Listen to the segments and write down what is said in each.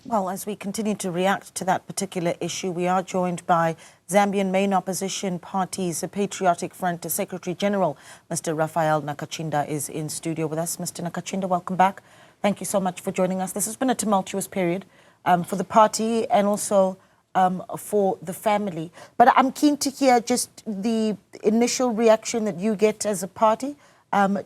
Well, as we continue to react to that particular issue, we are joined by Zambian main opposition parties, the Patriotic Front, the Secretary General, Mr. Raphael Nakacinda, is in studio with us. Mr. Nakacinda, welcome back. Thank you so much for joining us. This has been a tumultuous period for the party and also for the family. But I'm keen to hear just the initial reaction that you get as a party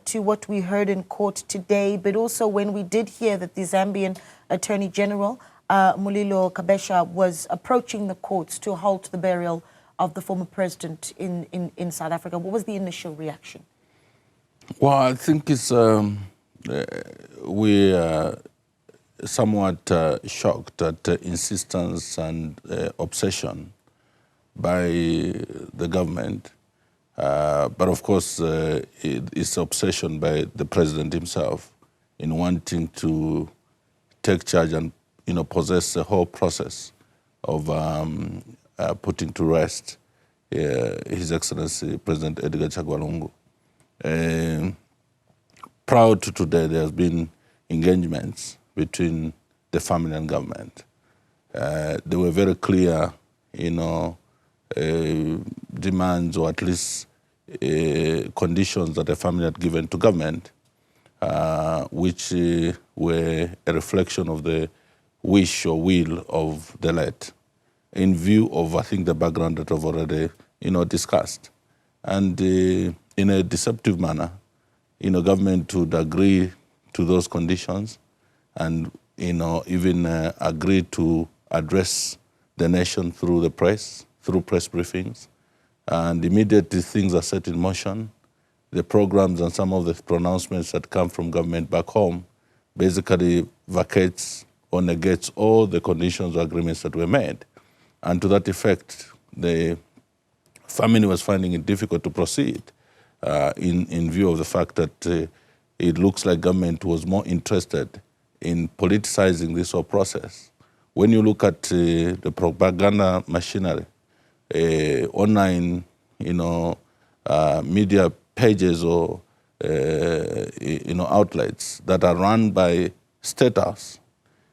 to what we heard in court today, but also when we did hear that the Zambian Attorney General, Mulilo Kabesha, was approaching the courts to halt the burial of the former president in South Africa. What was the initial reaction? Well, I think it's we are somewhat shocked at the insistence and obsession by the government. But of course, it's obsession by the president himself in wanting to take charge and possess the whole process of putting to rest His Excellency President Edgar Lungu. Prior to today, there has been engagements between the family and government. They were very clear, demands or at least conditions that the family had given to government, which were a reflection of the wish or will of the late, in view of, I think, the background that I've already, discussed. And in a deceptive manner, government would agree to those conditions and, even agree to address the nation through the press, through press briefings. And immediately things are set in motion. The programs and some of the pronouncements that come from government back home basically vacates or negates all the conditions or agreements that were made. And to that effect, the family was finding it difficult to proceed in view of the fact that it looks like government was more interested in politicizing this whole process. When you look at the propaganda machinery, online, media pages or, outlets that are run by State House,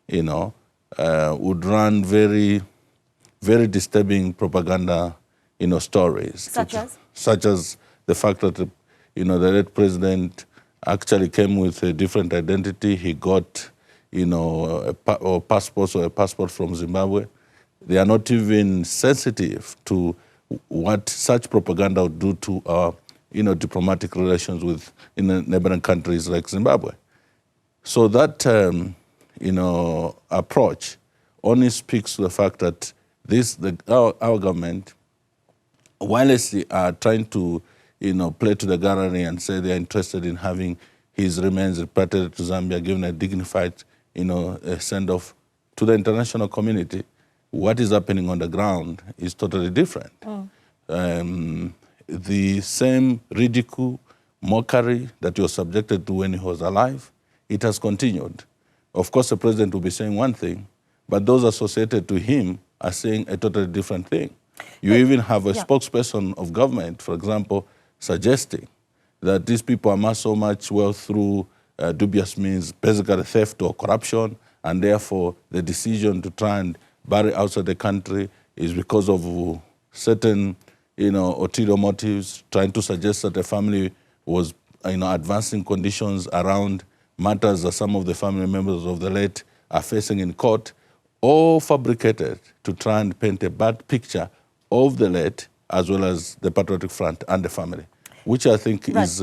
would run very, very disturbing propaganda, stories. Such as the fact that, the late president actually came with a different identity. He got, a passport from Zimbabwe. They are not even sensitive to what such propaganda would do to our, diplomatic relations with neighboring countries like Zimbabwe. So that, approach only speaks to the fact that our government, while they are trying to, play to the gallery and say they are interested in having his remains repatriated to Zambia, given a dignified, send-off to the international community, what is happening on the ground is totally different. The same ridicule, mockery that he was subjected to when he was alive, it has continued. Of course, the president will be saying one thing, but those associated to him are saying a totally different thing. You even have a spokesperson of government, for example, suggesting that these people amass so much wealth through dubious means, basically theft or corruption, and therefore the decision to try and bury outside the country is because of certain, ulterior motives, trying to suggest that the family was, advancing conditions around matters that some of the family members of the late are facing in court, all fabricated to try and paint a bad picture of the late as well as the Patriotic Front and the family, which I think is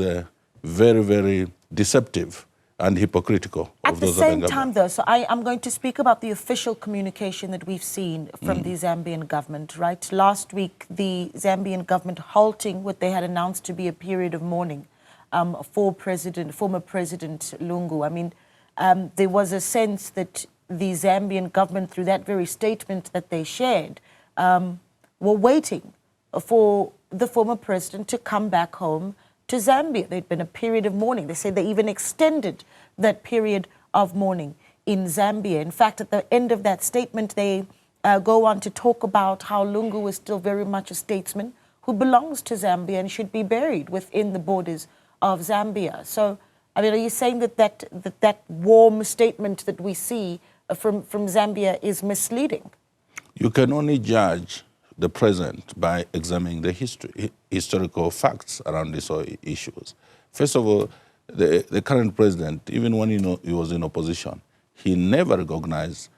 very, very deceptive and hypocritical. At the same time, though, so I'm going to speak about the official communication that we've seen from the Zambian government, right? Last week, the Zambian government halting what they had announced to be a period of mourning for former President Lungu. I mean, there was a sense that the Zambian government, through that very statement that they shared, were waiting for the former president to come back home to Zambia. There'd been a period of mourning. They said they even extended that period of mourning in Zambia. In fact, at the end of that statement, they go on to talk about how Lungu is still very much a statesman who belongs to Zambia and should be buried within the borders of Zambia. So, I mean, are you saying that that warm statement that we see from Zambia is misleading? You can only judge the present by examining the historical facts around these issues. First of all, the current president, even when he was in opposition, he never recognized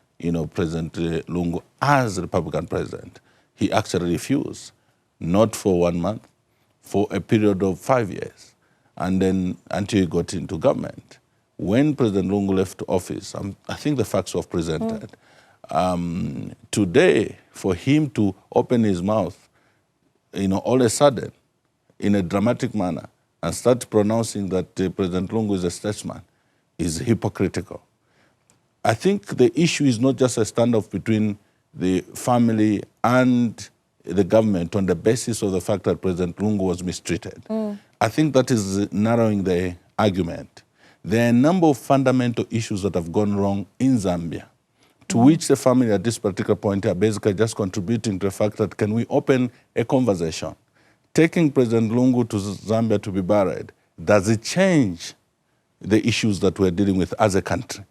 President Lungu as Republican president. He actually refused, not for 1 month, for a period of 5 years, and then until he got into government. When President Lungu left office, I think the facts were presented. Today, for him to open his mouth, all of a sudden, in a dramatic manner, and start pronouncing that President Lungu is a statesman, is hypocritical. I think the issue is not just a standoff between the family and the government on the basis of the fact that President Lungu was mistreated. I think that is narrowing the argument. There are a number of fundamental issues that have gone wrong in Zambia, to which the family at this particular point are basically just contributing to the fact that can we open a conversation? Taking President Lungu to Zambia to be buried, does it change the issues that we're dealing with as a country?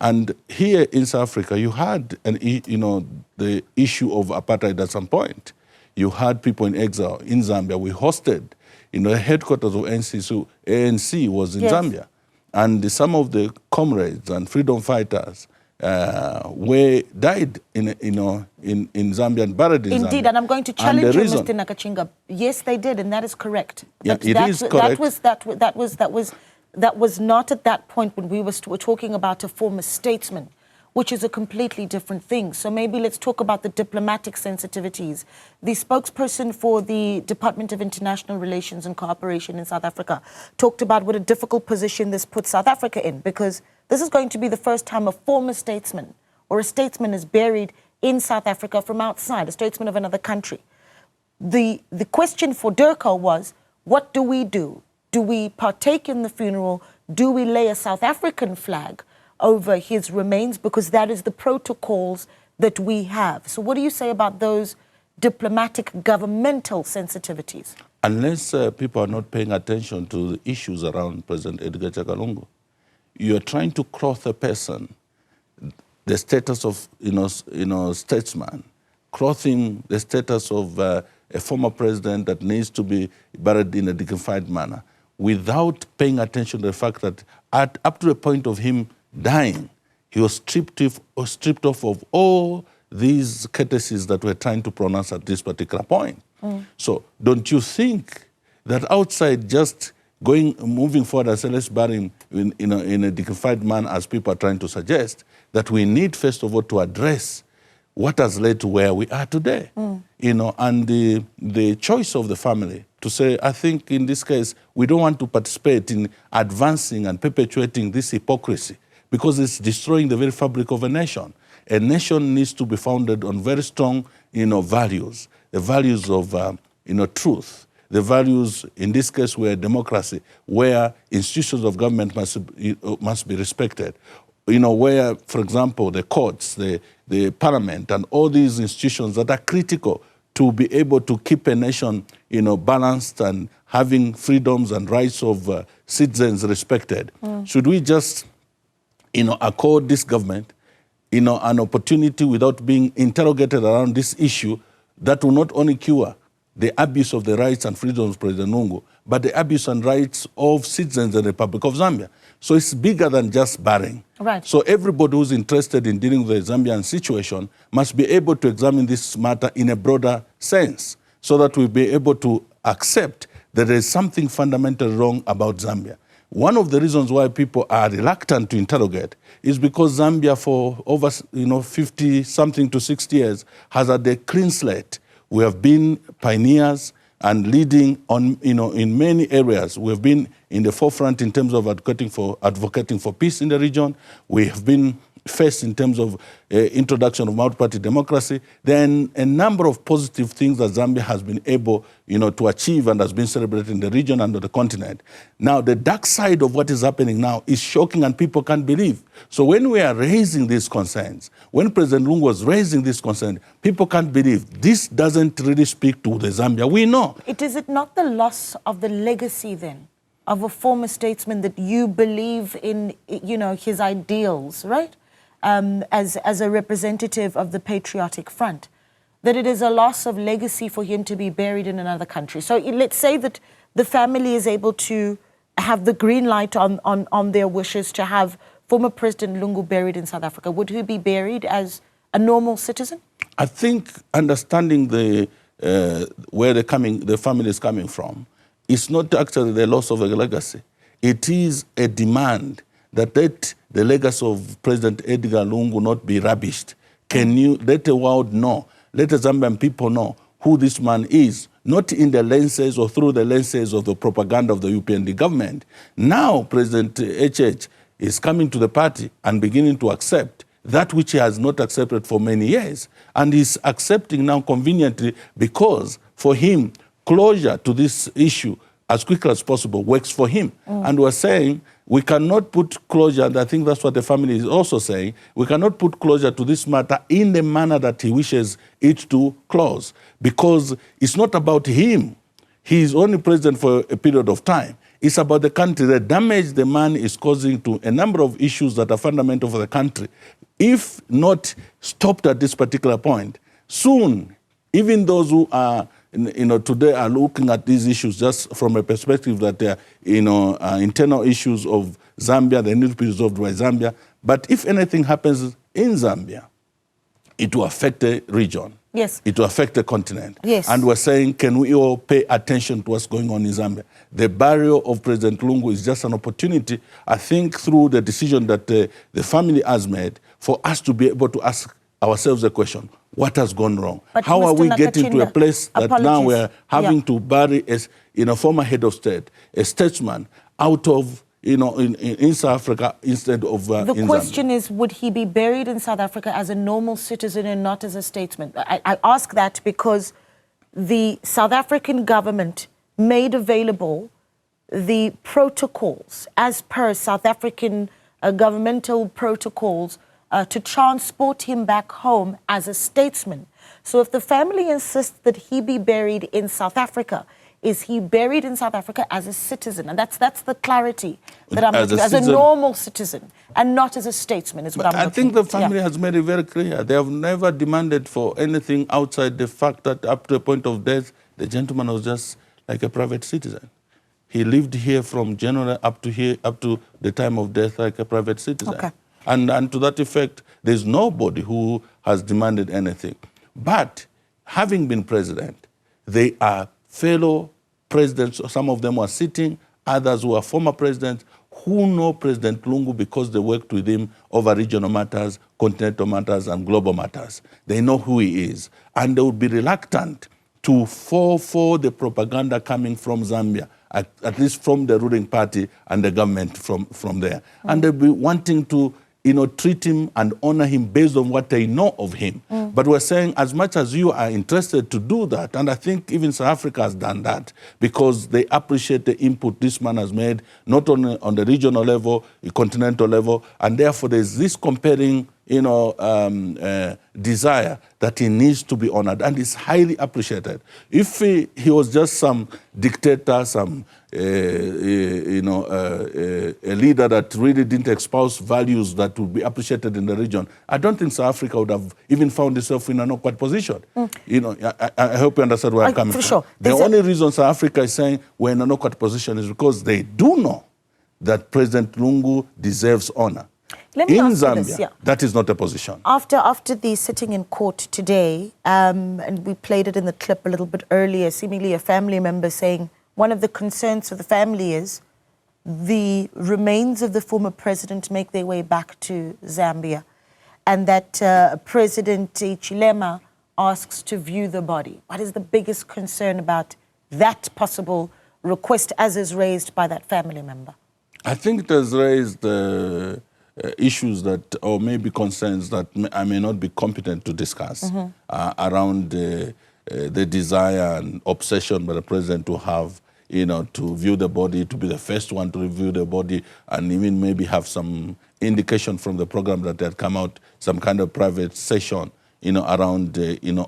And here in South Africa, you had the issue of apartheid at some point. You had people in exile in Zambia. We hosted, the headquarters of ANC was in Zambia. And some of the comrades and freedom fighters died in Zambia and buried in Zambia. Indeed, and I'm going to challenge you, Mr. Nakacinda. Yes, they did, and that is correct. Yeah, it is correct. That was not at that point when we were talking about a former statesman, which is a completely different thing. So maybe let's talk about the diplomatic sensitivities. The spokesperson for the Department of International Relations and Cooperation in South Africa talked about what a difficult position this puts South Africa in, because this is going to be the first time a former statesman or a statesman is buried in South Africa from outside, a statesman of another country. The question for Durko was, what do we do? Do we partake in the funeral? Do we lay a South African flag over his remains? Because that is the protocols that we have. So what do you say about those diplomatic governmental sensitivities? Unless people are not paying attention to the issues around President Edgar Lungu, you are trying to cloth a person, the status of statesman, clothing the status of a former president that needs to be buried in a dignified manner, without paying attention to the fact that up to the point of him dying, he was stripped off of all these courtesies that we're trying to pronounce at this particular point. So don't you think that outside just moving forward and say, let's bury him in a dignified manner, as people are trying to suggest, that we need, first of all, to address what has led to where we are today, and the choice of the family to say, I think in this case, we don't want to participate in advancing and perpetuating this hypocrisy because it's destroying the very fabric of a nation. A nation needs to be founded on very strong, values, the values of, truth, the values, in this case, where democracy, where institutions of government must be respected, where, for example, the courts, the parliament, and all these institutions that are critical to be able to keep a nation, balanced and having freedoms and rights of citizens respected. Should we just, accord this government, an opportunity without being interrogated around this issue that will not only cure the abuse of the rights and freedoms of President Lungu, but the abuse and rights of citizens in the Republic of Zambia? So it's bigger than just burying. Right. So everybody who's interested in dealing with the Zambian situation must be able to examine this matter in a broader sense so that we'll be able to accept that there is something fundamentally wrong about Zambia. One of the reasons why people are reluctant to interrogate is because Zambia for over 50-something to 60 years has had a clean slate. We have been pioneers and leading on, in many areas. We have been in the forefront in terms of advocating for peace in the region. We have been first in terms of introduction of multi-party democracy. Then a number of positive things that Zambia has been able, to achieve and has been celebrated in the region and on the continent. Now, the dark side of what is happening now is shocking and people can't believe. So when we are raising these concerns, when President Lungu was raising this concern, people can't believe. This doesn't really speak to the Zambia we know. Is it not the loss of the legacy then of a former statesman that you believe in, his ideals, right? as a representative of the Patriotic Front, that it is a loss of legacy for him to be buried in another country. So let's say that the family is able to have the green light on their wishes to have former President Lungu buried in South Africa. Would he be buried as a normal citizen? I think understanding where the family is coming from, it's not actually the loss of a legacy. It is a demand that the legacy of President Edgar Lungu not be rubbished. Can you let the world know, let the Zambian people know who this man is, not in the lenses or through the lenses of the propaganda of the UPND government. Now President HH is coming to the party and beginning to accept that which he has not accepted for many years. And he's accepting now conveniently because for him, closure to this issue as quickly as possible works for him. And we're saying we cannot put closure, and I think that's what the family is also saying, we cannot put closure to this matter in the manner that he wishes it to close, because it's not about him. He is only president for a period of time. It's about the country, the damage the man is causing to a number of issues that are fundamental for the country. If not stopped at this particular point, soon, even those who are today are looking at these issues just from a perspective that they are, internal issues of Zambia, they need to be resolved by Zambia. But if anything happens in Zambia, it will affect the region. Yes. It will affect the continent. Yes. And we're saying, can we all pay attention to what's going on in Zambia? The burial of President Lungu is just an opportunity, I think, through the decision that the family has made, for us to be able to ask ourselves the question, what has gone wrong? But how Mr. are we getting to a place that now we're having to bury a former head of state, a statesman, out of, in South Africa instead of in Zambia? The question is, would he be buried in South Africa as a normal citizen and not as a statesman? I ask that because the South African government made available the protocols as per South African governmental protocols to transport him back home as a statesman. So if the family insists that he be buried in South Africa, is he buried in South Africa as a citizen? And that's the clarity that I'm looking for, as a normal citizen and not as a statesman is what I'm looking for. I think the family has made it very clear. They have never demanded for anything outside the fact that up to the point of death, the gentleman was just like a private citizen. He lived here from January up to the time of death like a private citizen. Okay. And to that effect, there's nobody who has demanded anything. But having been president, they are fellow presidents. Some of them are sitting, others who are former presidents, who know President Lungu because they worked with him over regional matters, continental matters, and global matters. They know who he is. And they would be reluctant to fall for the propaganda coming from Zambia, at least from the ruling party and the government from there. And they'll be wanting to treat him and honor him based on what they know of him. But we're saying, as much as you are interested to do that, and I think even South Africa has done that, because they appreciate the input this man has made, not only on the regional level, the continental level, and therefore there's this compelling desire that he needs to be honored, and it's highly appreciated. If he was just some dictator, some a leader that really didn't espouse values that would be appreciated in the region, I don't think South Africa would have even found itself in an awkward position. I hope you understand where I'm coming from. Sure. The only reason South Africa is saying we're in an awkward position is because they do know that President Lungu deserves honor. In Zambia, that is not a position. After the sitting in court today, and we played it in the clip a little bit earlier, seemingly a family member saying one of the concerns of the family is the remains of the former president make their way back to Zambia, and that President Hichelema asks to view the body. What is the biggest concern about that possible request as is raised by that family member? I think it has raised issues that, or maybe concerns that I may not be competent to discuss around the desire and obsession by the president to have, to view the body, to be the first one to review the body, and even maybe have some indication from the program that had come out, some kind of private session, around,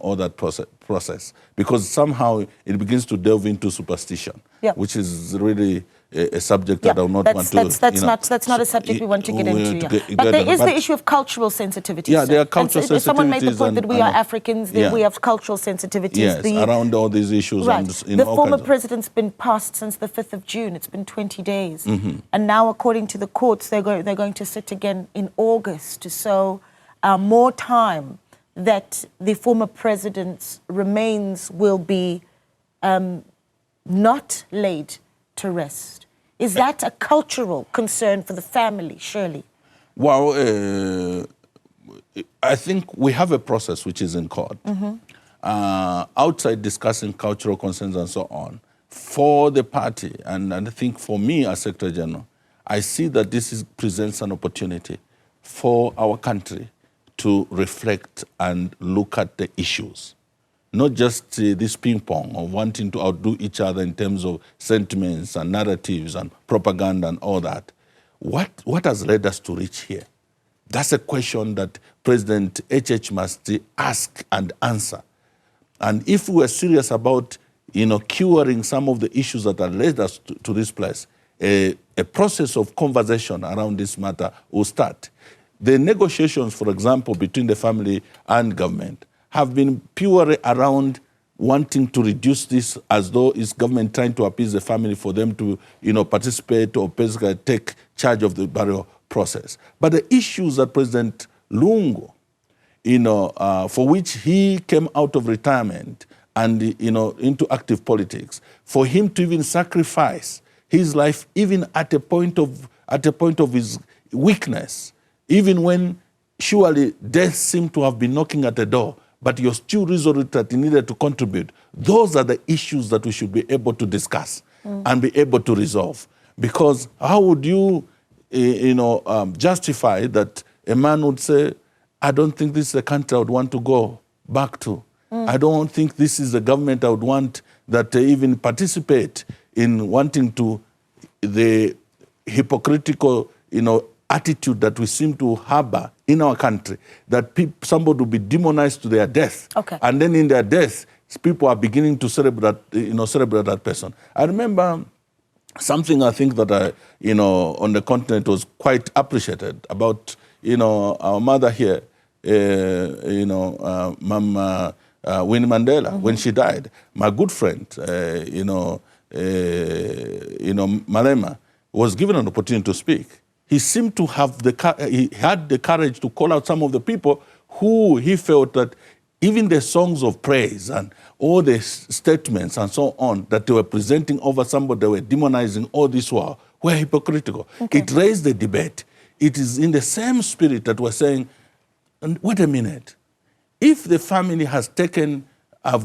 all that process. Because somehow it begins to delve into superstition, which is really a subject that I will not want to... That's not a subject we want to get into. But there is the issue of cultural sensitivities. Yeah, there are cultural sensitivities. Someone made the point that we are Africans, that we have cultural sensitivities. Yes, around all these issues. Right. And the former president's been passed since the 5th of June. It's been 20 days. And now, according to the courts, they're going to sit again in August. So more time that the former president's remains will be not laid to rest. Is that a cultural concern for the family, Shirley? Well, I think we have a process which is in court. Outside discussing cultural concerns and so on, for the party, and I think for me as Secretary General, I see that this presents an opportunity for our country to reflect and look at the issues. Not just this ping-pong of wanting to outdo each other in terms of sentiments and narratives and propaganda and all that. What has led us to reach here? That's a question that President HH must ask and answer. And if we are serious about, curing some of the issues that have led us to this place, a process of conversation around this matter will start. The negotiations, for example, between the family and government have been purely around wanting to reduce this as though it's government trying to appease the family for them to, participate or basically take charge of the burial process. But the issues that President Lungu, for which he came out of retirement and, into active politics, for him to even sacrifice his life even at a point of his weakness, even when surely death seemed to have been knocking at the door, but you're still resolute that you needed to contribute. Those are the issues that we should be able to discuss and be able to resolve. Because how would you, justify that a man would say, I don't think this is a country I would want to go back to. I don't think this is a government I would want that even participate in wanting to the hypocritical, attitude that we seem to harbor in our country, that somebody will be demonized to their death. Okay. And then in their death, people are beginning to celebrate that person. I remember something I think that on the continent was quite appreciated about, our mother here, Mama Winnie Mandela, when she died. My good friend, Malema, was given an opportunity to speak. He seemed to have he had the courage to call out some of the people who he felt that even the songs of praise and all the statements and so on that they were presenting over somebody they were demonizing all this while were hypocritical. Okay. It raised the debate. It is in the same spirit that we're saying, wait a minute, if the family have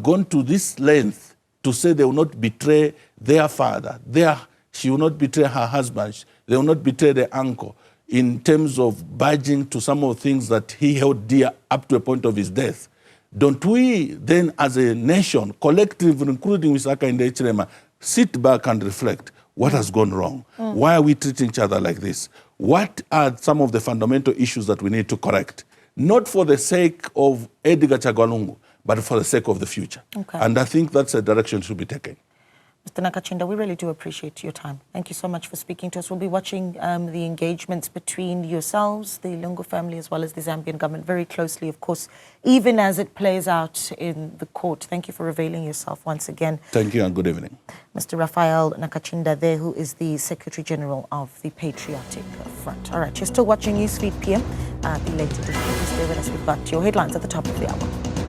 gone to this length to say they will not betray their father, she will not betray her husband, they will not betray their uncle in terms of badging to some of the things that he held dear up to a point of his death. Don't we then as a nation, collectively, including Mr. Hakainde Hichelema, sit back and reflect what has gone wrong? Why are we treating each other like this? What are some of the fundamental issues that we need to correct? Not for the sake of Edgar Lungu, but for the sake of the future. Okay. And I think that's a direction should be taken. Mr. Nakacinda, we really do appreciate your time. Thank you so much for speaking to us. We'll be watching the engagements between yourselves, the Lungu family, as well as the Zambian government very closely, of course, even as it plays out in the court. Thank you for availing yourself once again. Thank you and good evening. Mr. Raphael Nakacinda there, who is the Secretary General of the Patriotic Front. All right, you're still watching Newsfeed PM. Be later. Please stay with us. We've got your headlines at the top of the hour.